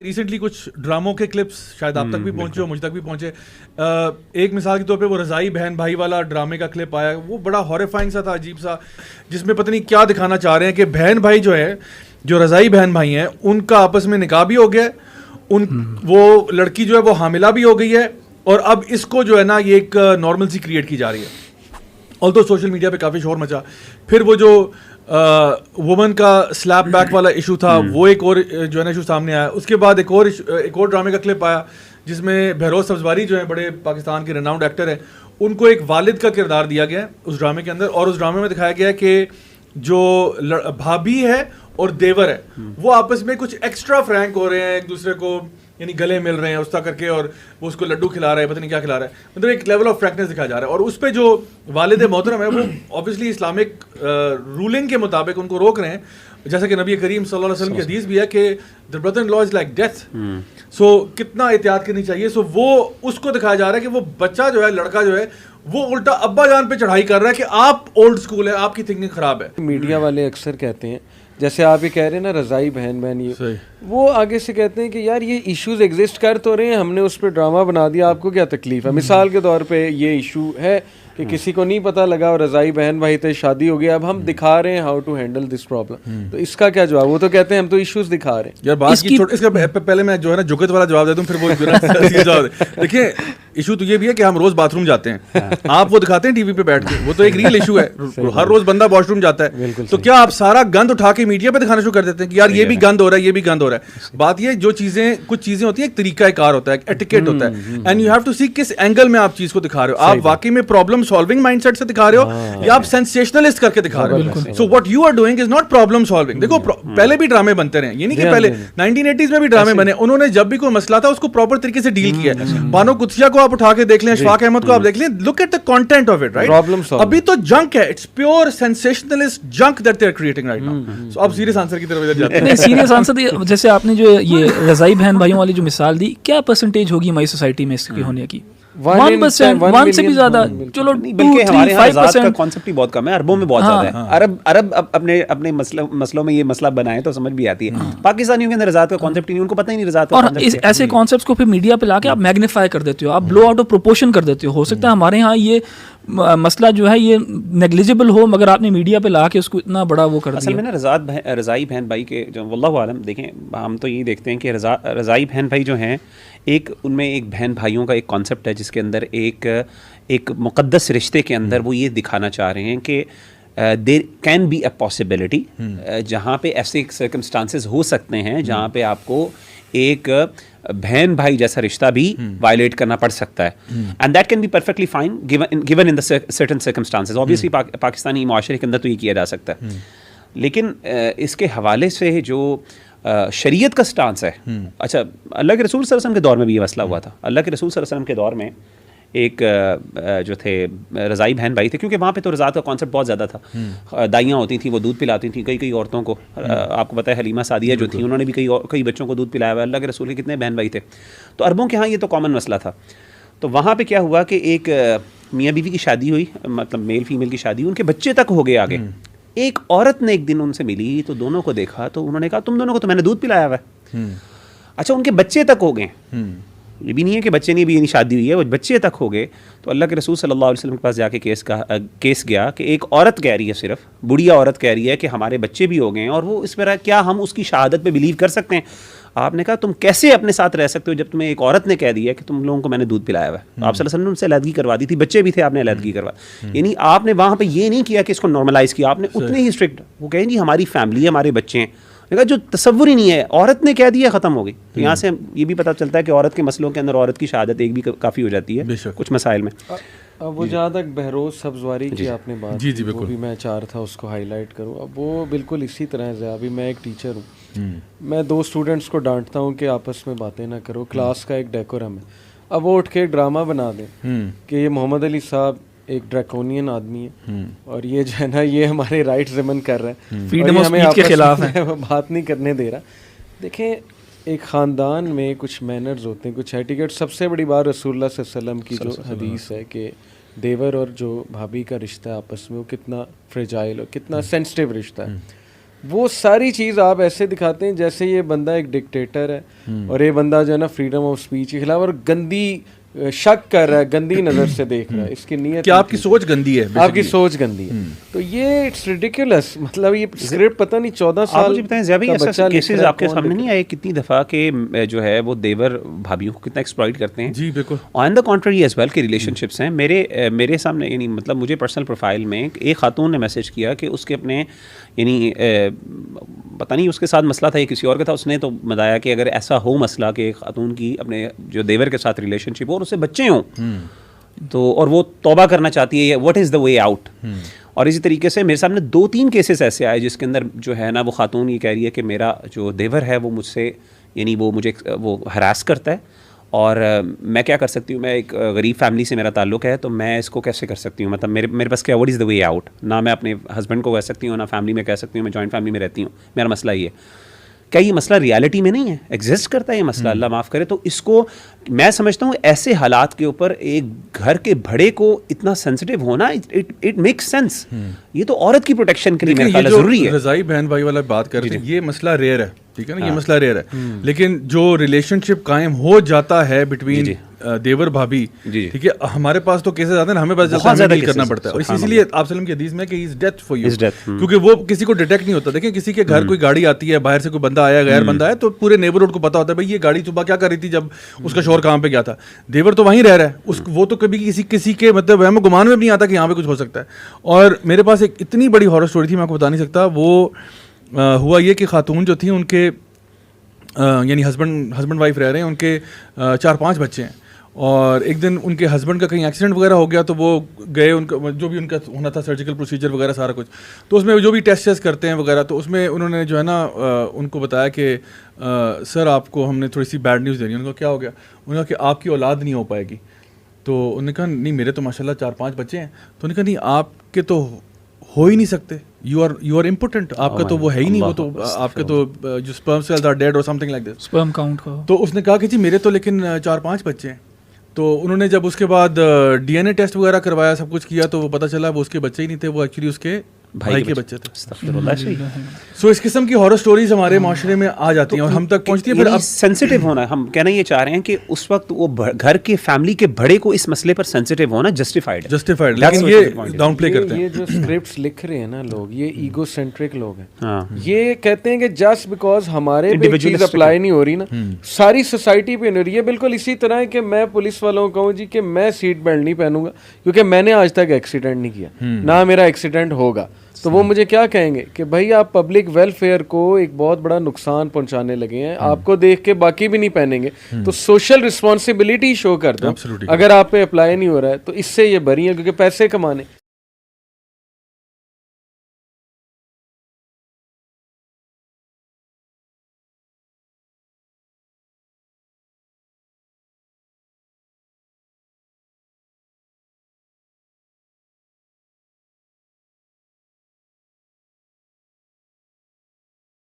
Recently कुछ ड्रामों के clips शायद आप तक भी पहुंचे हो, मुझ तक भी पहुंचे। एक मिसाल के तौर पे वो रज़ाई बहन भाई वाला ड्रामे का क्लिप आया, वो बड़ा हॉरिफाइंग सा था, अजीब सा, जिसमें पता नहीं क्या दिखाना चाह रहे हैं कि बहन भाई जो है, जो रज़ाई बहन भाई हैं, उनका आपस में निकाह भी हो गया है, वो लड़की जो है वो हामिला भी हो गई है, और अब इसको जो है ना ये एक नॉर्मल सी क्रिएट की जा रही है। ऑल तो सोशल मीडिया पे काफ़ी शोर मचा। फिर वो जो वुमन का स्लैप बैक वाला इशू था, वो एक और जो है ना इशू सामने आया। उसके बाद एक और ड्रामे का क्लिप आया जिसमें बहरोज सब्जवारी जो है बड़े पाकिस्तान के रेनाउंड एक्टर हैं, उनको एक वालिद का किरदार दिया गया है उस ड्रामे के अंदर, और उस ड्रामे में दिखाया गया है कि जो भाभी है और देवर है वो आपस में कुछ एक्स्ट्रा फ्रैंक हो रहे हैं, एक दूसरे को यानी गले मिल रहे हैं उस तरह करके, और वो उसको लड्डू खिला रहा है, पता नहीं क्या खिला रहा है, मतलब एक लेवल ऑफ फ्रैंकनेस दिखाया जा रहा है। और उस पे जो वालिद मोहतरम है वो ऑब्वियसली इस्लामिक रूलिंग के मुताबिक उनको रोक रहे हैं, जैसा कि नबी करीम सल्लल्लाहु अलैहि वसल्लम की हदीस भी है कि the brother in law is like death. So कितना एहतियात करनी चाहिए। सो वो उसको दिखाया जा रहा है कि वो बच्चा जो है, लड़का जो है, वो उल्टा अब्बा जान पे चढ़ाई कर रहा है कि आप ओल्ड स्कूल है, आपकी थिंकिंग खराब है। मीडिया वाले अक्सर कहते हैं, जैसे आप ये कह रहे हैं ना रज़ाई बहन बहन, ये वो आगे से कहते हैं कि यार ये इश्यूज एग्जिस्ट कर तो रहे हैं, हमने उस पर ड्रामा बना दिया, आपको क्या तकलीफ है। मिसाल के तौर पे ये इशू है कि किसी को नहीं पता लगा और रज़ाई बहन भाई थे, शादी हो गया, अब हम दिखा रहे हैं how to handle this problem, तो इसका क्या जवाब? वो तो कहते हैं हम तो इश्यूज दिखा रहे हैं। यार बात की इसका पहले मैं जो है ना जुगत वाला जवाब दे दूं, फिर वो जवाब दे। देखिए इशू तो ये भी है कि हम रोज बाथरूम जाते हैं, आप वो दिखाते हैं टीवी पे बैठ के, वो तो एक रियल इशू है, हर रोज बंदा वॉशरूम जाता है, तो क्या आप सारा गंद उठा के मीडिया पे दिखाना शुरू कर देते हैं कि यार ये भी गंद हो रहा है, ये भी गंद हो रहा है। बात ये जो चीजें, कुछ चीजें होती है, एक तरीका कार होता है, एक एटिकेट होता है, एंड यू हैव टू सी किस एंगल में आप चीज को दिखा रहे हो। आप वाकई में प्रॉब्लम सॉल्विंग माइंडसेट से दिखा रहे हो या आप सेंसेशनलिस्ट करके दिखा रहे हो। So what you are doing is not problem solving. देखो पहले भी ड्रामे बनते रहे, ये नहीं कि पहले 1980s में भी ड्रामे बने, उन्होंने जब भी कोई मसला था उसको प्रॉपर तरीके से डील किया है। बानो कुत्सिया को आप उठा के देख लें, अशफाक अहमद को आप देख लें, look at the content of it, right. अभी तो जंक है, it's pure sensationalist junk that they are creating right now. So अब सीरियस आंसर की तरफ इधर जाते हैं। नहीं, सीरियस आंसर, जैसे आपने जो ये रज़ाई बहन भाइयों वाली जो मिसाल दी, क्या परसेंटेज होगी हमारी सोसाइटी में इसके होने की? 1%, 1 से भी ज्यादा, चलो 2, 3, 5% का कॉन्सेप्ट ही बहुत कम है, अरबों में बहुत ज्यादा है। अरब अपने मसलों में ये मसला बनाए तो समझ भी आती है। पाकिस्तानियों के अंदर रज़ात का कॉन्सेप्ट ही नहीं, उनको पता ही नहीं रज़ात का। और इस ऐसे कॉन्सेप्ट्स को फिर मीडिया पे लाके आप मैग्नीफाई कर देते हो, आप ब्लो आउट ऑफ प्रोपोर्शन कर देते हो सकता है हमारे यहाँ ये मसला जो है ये नेग्लिजिबल हो, मगर आपने मीडिया पे लाके उसको इतना बड़ा वो कर दिया। असल में ना रज़ाई बहन भाई के जो वल्लाहु आलम, देखें हम तो यही देखते हैं कि रज़ाई बहन भाई जो हैं, एक उनमें एक बहन भाइयों का एक कॉन्सेप्ट है जिसके अंदर एक मुक़द्दस रिश्ते के अंदर वो ये दिखाना चाह रहे हैं कि there can be a possibility, जहाँ पे ऐसे सर्कमस्टांसेस हो सकते हैं जहाँ पे आपको एक बहन भाई जैसा रिश्ता भी वायलेट करना पड़ सकता है, and that can be perfectly fine given in the certain circumstances. Obviously Pakistani माशरे के अंदर तो ये किया जा सकता है, लेकिन इसके हवाले से जो शरीयत का स्टांस है, अच्छा अल्लाह के रसूल सल्लल्लाहु अलैहि वसल्लम के दौर में भी ये मसला हुआ था। अल्लाह के रसूल सल्लल्लाहु अलैहि वसल्लम के दौर में एक जो थे रज़ाई बहन भाई थे, क्योंकि वहाँ पे तो रज़ात का कॉन्सेप्ट बहुत ज़्यादा था। दाइयाँ होती थी, वो दूध पिलाती थी कई औरतों को। आपको पता है हलीमा सादिया जो थी, उन्होंने भी कई बच्चों को दूध पिलाया हुआ। अल्लाह के रसूल के कितने बहन भाई थे, तो अरबों के यहाँ ये तो कॉमन मसला था। तो वहाँ पर क्या हुआ कि एक मियाँ बीवी की शादी हुई, मतलब मेल फीमेल की शादी, उनके बच्चे तक हो गए आगे। एक औरत ने एक दिन उनसे मिली तो दोनों को देखा, तो उन्होंने कहा तुम दोनों को तो मैंने दूध पिलाया हुआ है। अच्छा, उनके बच्चे तक हो गए, ये भी नहीं है कि बच्चे नहीं भी शादी हुई है, वो बच्चे तक हो गए। तो अल्लाह के रसूल सल्लल्लाहु अलैहि वसल्लम के पास जाके केस गया कि एक औरत कह रही है, सिर्फ बुढ़िया औरत कह रही है कि हमारे बच्चे भी हो गए हैं, और वो इस पर क्या हम उसकी शहादत पे बिलीव कर सकते हैं? आपने कहा तुम कैसे अपने साथ रह सकते हो जब तुम्हें एक औरत ने कह दिया कि तुम लोगों को मैंने दूध पिलाया हुआ है। आप सल्लल्लाहु अलैहि वसल्लम ने उनसे अलहदगी करवा दी थी, बच्चे भी थे, आपने अलहदगी करवा, यानी आपने वहाँ पे ये नहीं किया कि इसको नॉर्मलाइज किया, आपने उतने ही स्ट्रिक्ट, वो कहें जी हमारी फैमिली है, हमारे बच्चे हैं, देखा जो तसव्वुर ही नहीं है, औरत ने कह दिया, ख़त्म हो गई। तो यहाँ से ये भी पता चलता है कि औरत के मसलों के अंदर औरत की शहादत एक भी काफ़ी हो जाती है कुछ मसाइल में। अब वो जहाँ तक बहरोज सब्जवारी की आपने बात, जी वो भी मैं चाह रहा था उसको हाईलाइट करूँ। अब वो बिल्कुल इसी तरह से, अभी मैं एक टीचर हूँ, मैं 2 स्टूडेंट्स को डांटता हूँ कि आपस में बातें ना करो, क्लास का एक डेकोरम है। अब वो उठ के एक ड्रामा बना दें कि ये मोहम्मद अली साहब एक ड्रैकोनियन आदमी है और ये जो है ना ये हमारे राइट्स ज़िमन कर रहे हैं, फ्रीडम ऑफ स्पीच के खिलाफ है, बात नहीं करने दे रहा। देखें, एक ख़ानदान में कुछ मैनर्स होते हैं, कुछ एटिकेट। सबसे बड़ी बात रसूलुल्लाह सल्लल्लाहु अलैहि वसल्लम की जो हदीस है कि देवर और जो भाभी का रिश्ता है आपस में, वो कितना फ्रेजाइल और कितना सेंसिटिव रिश्ता है। वो सारी चीज़ आप ऐसे दिखाते हैं जैसे ये बंदा एक डिक्टेटर है और ये बंदा जो है ना फ्रीडम ऑफ स्पीच के खिलाफ और गंदी शक कर रहा है, गंदी नज़र से देख रहा है, इसकी नीयत क्या आपकी सोच गंदी है, आपकी सोच गंदी है। तो ये इट्स रिडिकुलस, मतलब ये स्क्रिप्ट पता नहीं 14 साल मुझे बताएं ज़िया भाई, ऐसा केसेस आपके सामने नहीं आए कितनी दफ़ा के जो है वो देवर भाभीयों को कितना एक्सप्लॉइट करते हैं? जी बिल्कुल। On the contrary as well के रिलेशनशिप्स हैं। मेरे सामने यानी मतलब मुझे पर्सनल प्रोफाइल में एक खातून ने मैसेज किया कि उसके अपने यानी पता नहीं उसके साथ मसला था या किसी और का था, उसने तो बताया कि अगर ऐसा हो मसला कि खातून की अपने जो देवर के साथ रिलेशनशिप हो और उससे बच्चे हों तो और वो तौबा करना चाहती है, what is the way out. और इसी तरीके से मेरे सामने 2-3 केसेस ऐसे आए जिसके अंदर जो है ना वो खातून ये कह रही है कि मेरा जो देवर है वो मुझसे यानी वो मुझे वो हरास करता है और मैं क्या कर सकती हूँ, मैं एक गरीब फैमिली से मेरा ताल्लुक़ है तो मैं इसको कैसे कर सकती हूँ, मतलब मेरे पास क्या, what is the way out. ना मैं अपने हस्बैंड को कह सकती हूँ, ना फैमिली में कह सकती हूँ, मैं जॉइंट फैमिली में रहती हूँ, मेरा मसला ये। क्या ये मसला रियलिटी में नहीं है, एग्जिस्ट करता है ये मसला, अल्लाह माफ़ करे। तो इसको मैं समझता हूँ ऐसे हालात के ऊपर एक घर के बड़े को इतना सेंसिटिव होना इट मेक्स सेंस। ये तो औरत की प्रोटेक्शन के लिए मेरे ख्याल ज़रूरी है। रज़ाई बहन भाई वाला बात कर रहे हैं, ये मसला रेयर है, ठीक है ना, ये मसला रेयर है। लेकिन जो रिलेशनशिप कायम हो जाता है बिटवीन देवर भाभी, ठीक है, हमारे पास तो केसेस आते हैं, हमें पास ज्यादा डील करना पड़ता है। और इसीलिए आप सल्लम की हदीस में कि इज डेथ फॉर यू, क्योंकि वो किसी को डिटेक्ट नहीं होता। देखिए किसी के घर कोई गाड़ी आती है, बाहर से कोई बंदा आया, गैर बंदा है, तो पूरे नेबरहुड को पता होता है भाई ये गाड़ी सुबह क्या कर रही थी जब उसका शोर कहाँ पे गया था। देवर तो वहीं रह रहा है, वो तो कभी किसी के मतलब हमें गुमान में भी नहीं आता कि यहाँ पे कुछ हो सकता है। और मेरे पास एक इतनी बड़ी हॉरर स्टोरी थी, मैं आपको बता नहीं सकता। वो हुआ ये कि खातून जो थी उनके यानी हस्बैंड वाइफ रह रहे हैं, उनके 4-5 बच्चे हैं। और एक दिन उनके हस्बैंड का कहीं एक्सीडेंट वगैरह हो गया तो वो गए, उनका जो भी उनका होना था सर्जिकल प्रोसीजर वगैरह सारा कुछ, तो उसमें जो भी टेस्ट करते हैं वगैरह, तो उसमें उन्होंने जो है ना उनको बताया कि सर आपको हमने थोड़ी सी बैड न्यूज़ देनी है। उनको क्या हो गया? उन्होंने कहा कि आपकी औलाद नहीं हो पाएगी। तो उन्होंने कहा नहीं मेरे तो माशाल्लाह 4-5 बच्चे हैं। तो उन्होंने कहा नहीं आपके तो हो ही नहीं सकते, यू आर इम्पोर्टेंट, आपका तो वो है ही नहीं, वो तो आपके तो जो स्पर्म सेल्स आर डेड और something like this, sperm count का। तो उसने कहा कि जी मेरे तो लेकिन 4-5 बच्चे हैं। तो उन्होंने जब उसके बाद DNA टेस्ट वगैरह करवाया, सब कुछ किया, तो वो पता चला वो उसके बच्चे ही नहीं थे, वो एक्चुअली उसके भाई के बच्चे थे। सो इस किस्म की हॉरर स्टोरीज हमारे माशरे में आ जाती हैं और हम तक पहुंचती हैं। फिर अब सेंसिटिव होना, हम कहना ये चाह रहे हैं कि उस वक्त वो घर के फैमिली के बड़े को इस मसले पर सेंसिटिव होना जस्टिफाइड, लेकिन ये डाउन प्ले करते हैं। ये जो स्क्रिप्ट्स लिख रहे हैं ना लोग, ये ईगो सेंट्रिक लोग हैं। ये कहते हैं कि जस्ट बिकॉज हमारे पे चीज अप्लाई नहीं हो रही ना, सारी सोसाइटी पे नहीं हो रही है। बिल्कुल इसी तरह है कि मैं पुलिस वालों को कहूँ जी कि मैं सीट बेल्ट नहीं पहनूंगा क्योंकि मैंने आज तक एक्सीडेंट नहीं किया, ना मेरा एक्सीडेंट होगा। तो वो मुझे क्या कहेंगे कि भाई आप पब्लिक वेलफेयर को एक बहुत बड़ा नुकसान पहुंचाने लगे हैं, आपको देख के बाकी भी नहीं पहनेंगे। तो सोशल रिस्पॉन्सिबिलिटी शो कर दो, अगर आप पे अप्लाई नहीं हो रहा है तो इससे ये बरी है क्योंकि पैसे कमाने